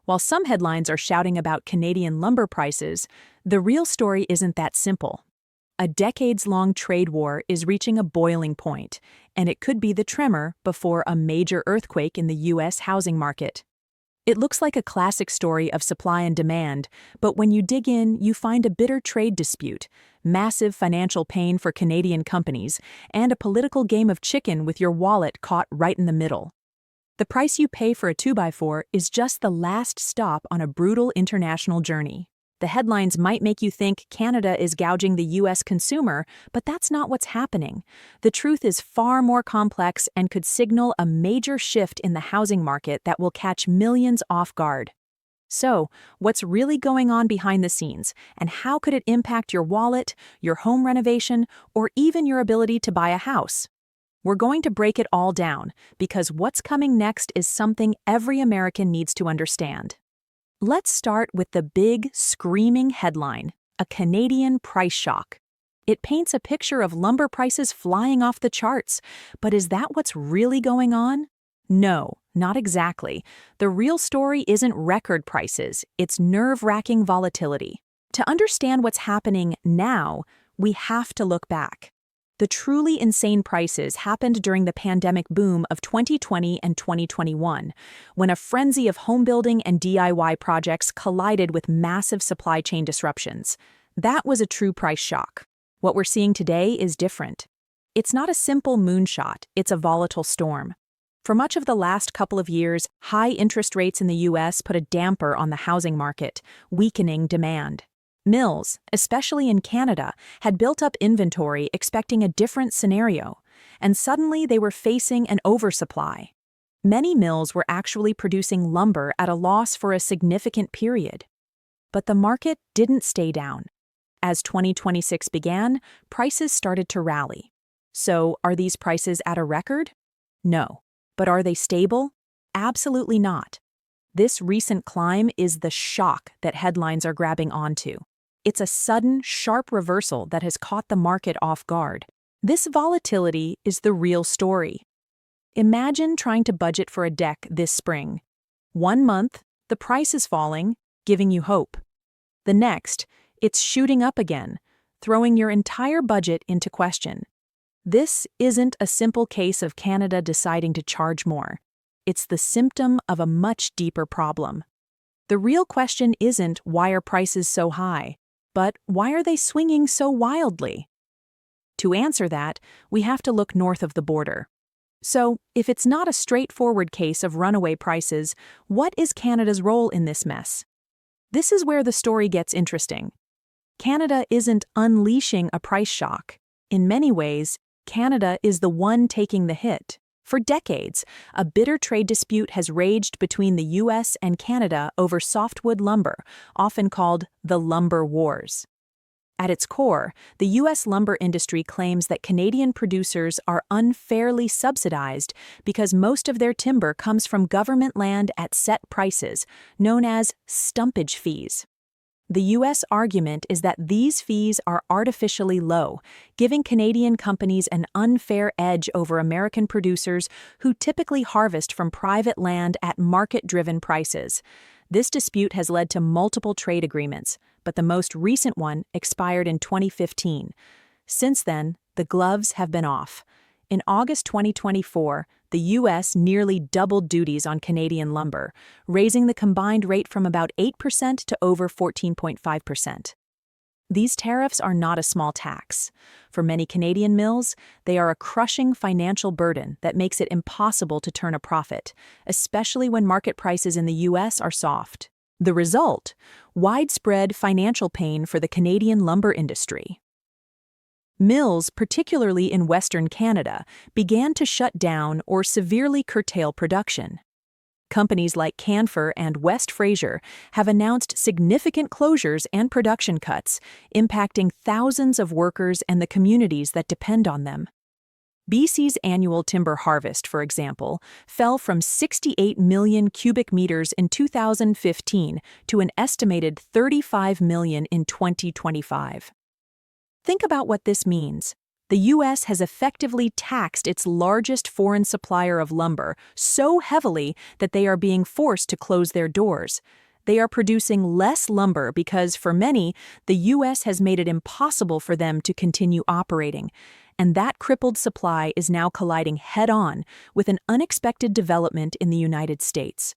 While some headlines are shouting about Canadian lumber prices, the real story isn't that simple. A decades-long trade war is reaching a boiling point, and it could be the tremor before a major earthquake in the U.S. housing market. It looks like a classic story of supply and demand, but when you dig in, you find a bitter trade dispute, massive financial pain for Canadian companies, and a political game of chicken with your wallet caught right in the middle. The price you pay for a 2x4 is just the last stop on a brutal international journey. The headlines might make you think Canada is gouging the U.S. consumer, but that's not what's happening. The truth is far more complex and could signal a major shift in the housing market that will catch millions off guard. So, what's really going on behind the scenes, and how could it impact your wallet, your home renovation, or even your ability to buy a house? We're going to break it all down, because what's coming next is something every American needs to understand. Let's start with the big, screaming headline, a Canadian price shock. It paints a picture of lumber prices flying off the charts, but is that what's really going on? No, not exactly. The real story isn't record prices, it's nerve-wracking volatility. To understand what's happening now, we have to look back. The truly insane prices happened during the pandemic boom of 2020 and 2021, when a frenzy of home building and DIY projects collided with massive supply chain disruptions. That was a true price shock. What we're seeing today is different. It's not a simple moonshot, it's a volatile storm. For much of the last couple of years, high interest rates in the U.S. put a damper on the housing market, weakening demand. Mills, especially in Canada, had built up inventory expecting a different scenario, and suddenly they were facing an oversupply. Many mills were actually producing lumber at a loss for a significant period. But the market didn't stay down. As 2026 began, prices started to rally. So, are these prices at a record? No. But are they stable? Absolutely not. This recent climb is the shock that headlines are grabbing onto. It's a sudden, sharp reversal that has caught the market off guard. This volatility is the real story. Imagine trying to budget for a deck this spring. 1 month, the price is falling, giving you hope. The next, it's shooting up again, throwing your entire budget into question. This isn't a simple case of Canada deciding to charge more. It's the symptom of a much deeper problem. The real question isn't why are prices so high, but why are they swinging so wildly? To answer that, we have to look north of the border. So, if it's not a straightforward case of runaway prices, what is Canada's role in this mess? This is where the story gets interesting. Canada isn't unleashing a price shock. In many ways, Canada is the one taking the hit. For decades, a bitter trade dispute has raged between the U.S. and Canada over softwood lumber, often called the lumber wars. At its core, the U.S. lumber industry claims that Canadian producers are unfairly subsidized because most of their timber comes from government land at set prices, known as stumpage fees. The U.S. argument is that these fees are artificially low, giving Canadian companies an unfair edge over American producers who typically harvest from private land at market-driven prices. This dispute has led to multiple trade agreements, but the most recent one expired in 2015. Since then, the gloves have been off. In August 2024, the U.S. nearly doubled duties on Canadian lumber, raising the combined rate from about 8% to over 14.5%. These tariffs are not a small tax. For many Canadian mills, they are a crushing financial burden that makes it impossible to turn a profit, especially when market prices in the U.S. are soft. The result? Widespread financial pain for the Canadian lumber industry. Mills, particularly in Western Canada, began to shut down or severely curtail production. Companies like Canfor and West Fraser have announced significant closures and production cuts, impacting thousands of workers and the communities that depend on them. BC's annual timber harvest, for example, fell from 68 million cubic meters in 2015 to an estimated 35 million in 2025. Think about what this means. The The U.S. has effectively taxed its largest foreign supplier of lumber so heavily that they are being forced to close their doors. They are producing less lumber because, for many, the U.S. has made it impossible for them to continue operating. And that crippled supply is now colliding head-on with an unexpected development in the United States.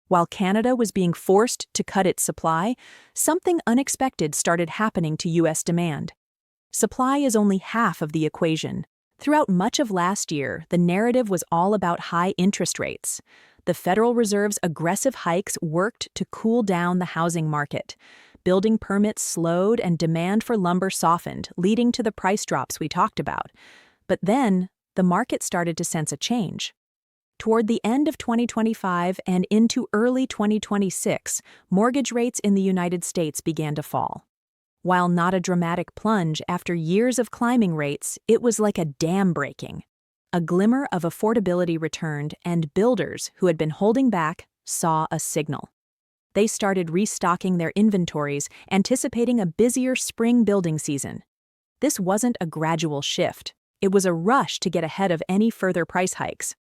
While Canada was being forced to cut its supply, something unexpected started happening to U.S. demand. Supply is only half of the equation. Throughout much of last year, the narrative was all about high interest rates. The Federal Reserve's aggressive hikes worked to cool down the housing market. Building permits slowed and demand for lumber softened, leading to the price drops we talked about. But then, the market started to sense a change. Toward the end of 2025 and into early 2026, mortgage rates in the United States began to fall. While not a dramatic plunge after years of climbing rates, it was like a dam breaking. A glimmer of affordability returned, and builders who had been holding back saw a signal. They started restocking their inventories, anticipating a busier spring building season. This wasn't a gradual shift. It was a rush to get ahead of any further price hikes.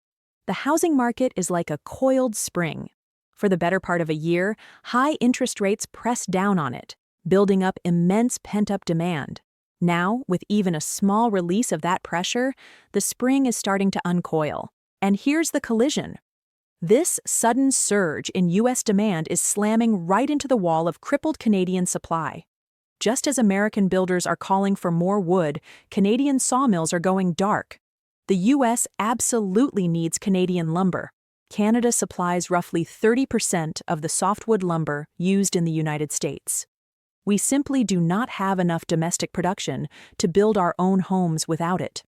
The housing market is like a coiled spring. For the better part of a year, high interest rates pressed down on it, building up immense pent-up demand. Now, with even a small release of that pressure, the spring is starting to uncoil. And here's the collision. This sudden surge in U.S. demand is slamming right into the wall of crippled Canadian supply. Just as American builders are calling for more wood, Canadian sawmills are going dark. The U.S. absolutely needs Canadian lumber. Canada supplies roughly 30% of the softwood lumber used in the United States. We simply do not have enough domestic production to build our own homes without it.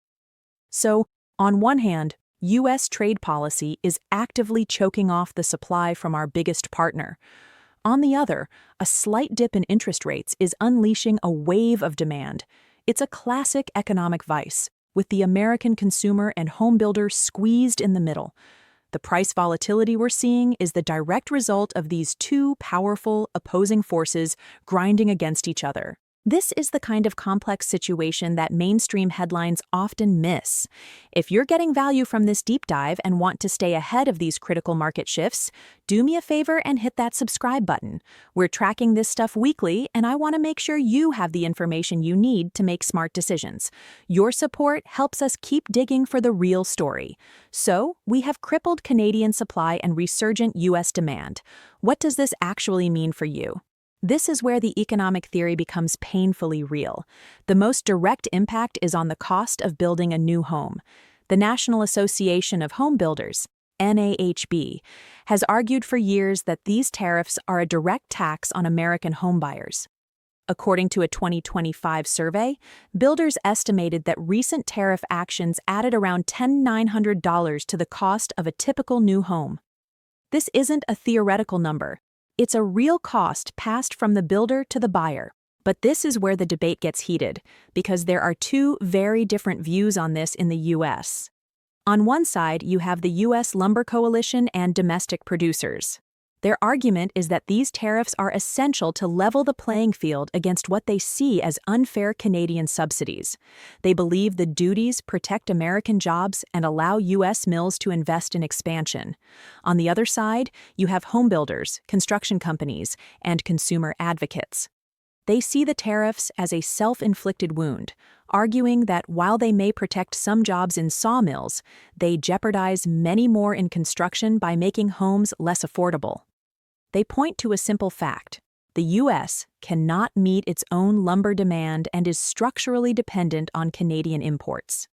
So, on one hand, U.S. trade policy is actively choking off the supply from our biggest partner. On the other, a slight dip in interest rates is unleashing a wave of demand. It's a classic economic vice, with the American consumer and homebuilder squeezed in the middle. The price volatility we're seeing is the direct result of these two powerful, opposing forces grinding against each other. This is the kind of complex situation that mainstream headlines often miss. If you're getting value from this deep dive and want to stay ahead of these critical market shifts, do me a favor and hit that subscribe button. We're tracking this stuff weekly, and I want to make sure you have the information you need to make smart decisions. Your support helps us keep digging for the real story. So, we have crippled Canadian supply and resurgent U.S. demand. What does this actually mean for you? This is where the economic theory becomes painfully real. The most direct impact is on the cost of building a new home. The National Association of Home Builders, NAHB, has argued for years that these tariffs are a direct tax on American homebuyers. According to a 2025 survey, builders estimated that recent tariff actions added around $10,900 to the cost of a typical new home. This isn't a theoretical number. It's a real cost passed from the builder to the buyer. But this is where the debate gets heated, because there are two very different views on this in the U.S. On one side, you have the U.S. Lumber Coalition and domestic producers. Their argument is that these tariffs are essential to level the playing field against what they see as unfair Canadian subsidies. They believe the duties protect American jobs and allow U.S. mills to invest in expansion. On the other side, you have homebuilders, construction companies, and consumer advocates. They see the tariffs as a self-inflicted wound, arguing that while they may protect some jobs in sawmills, they jeopardize many more in construction by making homes less affordable. They point to a simple fact: the U.S. cannot meet its own lumber demand and is structurally dependent on Canadian imports.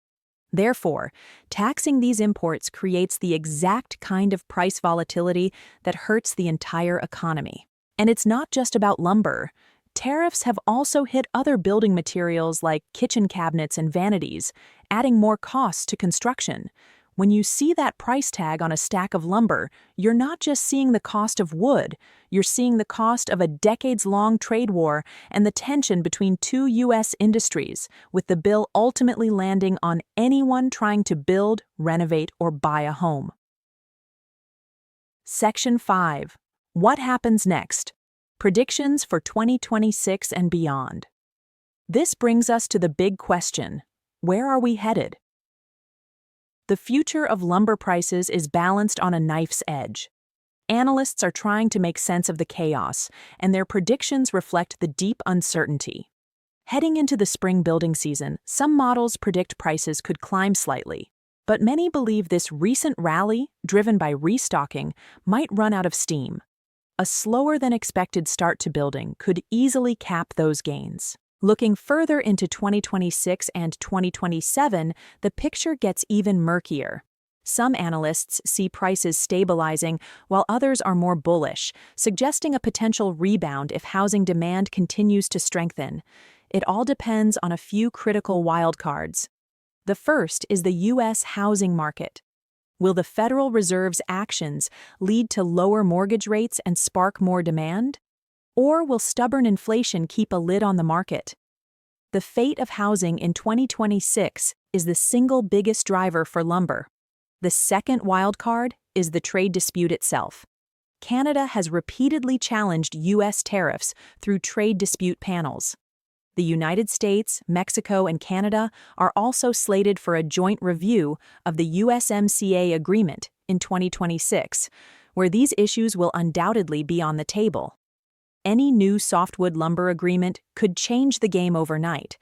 Therefore, taxing these imports creates the exact kind of price volatility that hurts the entire economy. And it's not just about lumber. Tariffs have also hit other building materials like kitchen cabinets and vanities, adding more costs to construction. When you see that price tag on a stack of lumber, you're not just seeing the cost of wood, you're seeing the cost of a decades-long trade war and the tension between two U.S. industries, with the bill ultimately landing on anyone trying to build, renovate, or buy a home. Section 5. What happens next? Predictions for 2026 and beyond. This brings us to the big question: Where are we headed? The future of lumber prices is balanced on a knife's edge. Analysts are trying to make sense of the chaos, and their predictions reflect the deep uncertainty. Heading into the spring building season, some models predict prices could climb slightly, but many believe this recent rally, driven by restocking, might run out of steam. A slower-than-expected start to building could easily cap those gains. Looking further into 2026 and 2027, the picture gets even murkier. Some analysts see prices stabilizing, while others are more bullish, suggesting a potential rebound if housing demand continues to strengthen. It all depends on a few critical wildcards. The first is the U.S. housing market. Will the Federal Reserve's actions lead to lower mortgage rates and spark more demand? Or will stubborn inflation keep a lid on the market? The fate of housing in 2026 is the single biggest driver for lumber. The second wildcard is the trade dispute itself. Canada has repeatedly challenged U.S. tariffs through trade dispute panels. The United States, Mexico, and Canada are also slated for a joint review of the USMCA agreement in 2026, where these issues will undoubtedly be on the table. Any new softwood lumber agreement could change the game overnight,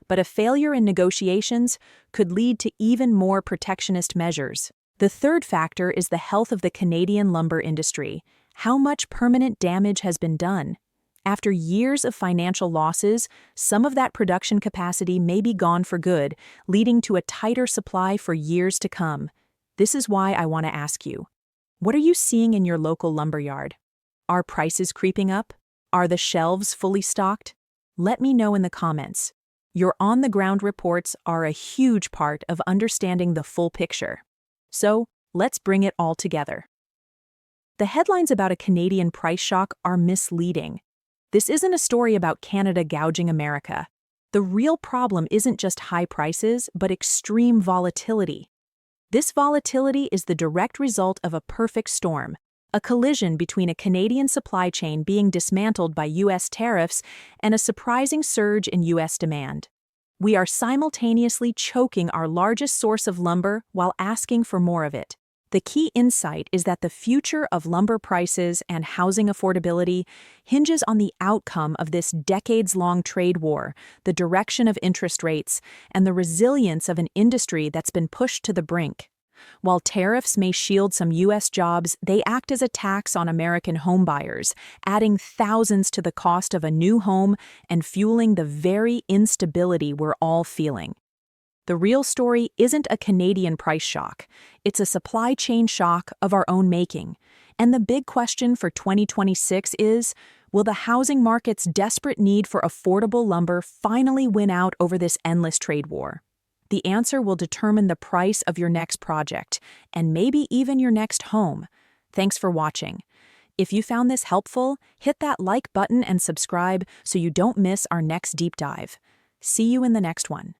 but a failure in negotiations could lead to even more protectionist measures. The third factor is the health of the Canadian lumber industry. How much permanent damage has been done? After years of financial losses, some of that production capacity may be gone for good, leading to a tighter supply for years to come. This is why I want to ask you, what are you seeing in your local lumberyard? Are prices creeping up? Are the shelves fully stocked? Let me know in the comments. Your on-the-ground reports are a huge part of understanding the full picture. So, let's bring it all together. The headlines about a Canadian price shock are misleading. This isn't a story about Canada gouging America. The real problem isn't just high prices, but extreme volatility. This volatility is the direct result of a perfect storm, a collision between a Canadian supply chain being dismantled by U.S. tariffs and a surprising surge in U.S. demand. We are simultaneously choking our largest source of lumber while asking for more of it. The key insight is that the future of lumber prices and housing affordability hinges on the outcome of this decades-long trade war, the direction of interest rates, and the resilience of an industry that's been pushed to the brink. While tariffs may shield some U.S. jobs, they act as a tax on American homebuyers, adding thousands to the cost of a new home and fueling the very instability we're all feeling. The real story isn't a Canadian price shock. It's a supply chain shock of our own making. And the big question for 2026 is, will the housing market's desperate need for affordable lumber finally win out over this endless trade war? The answer will determine the price of your next project, and maybe even your next home. Thanks for watching. If you found this helpful, hit that like button and subscribe so you don't miss our next deep dive. See you in the next one.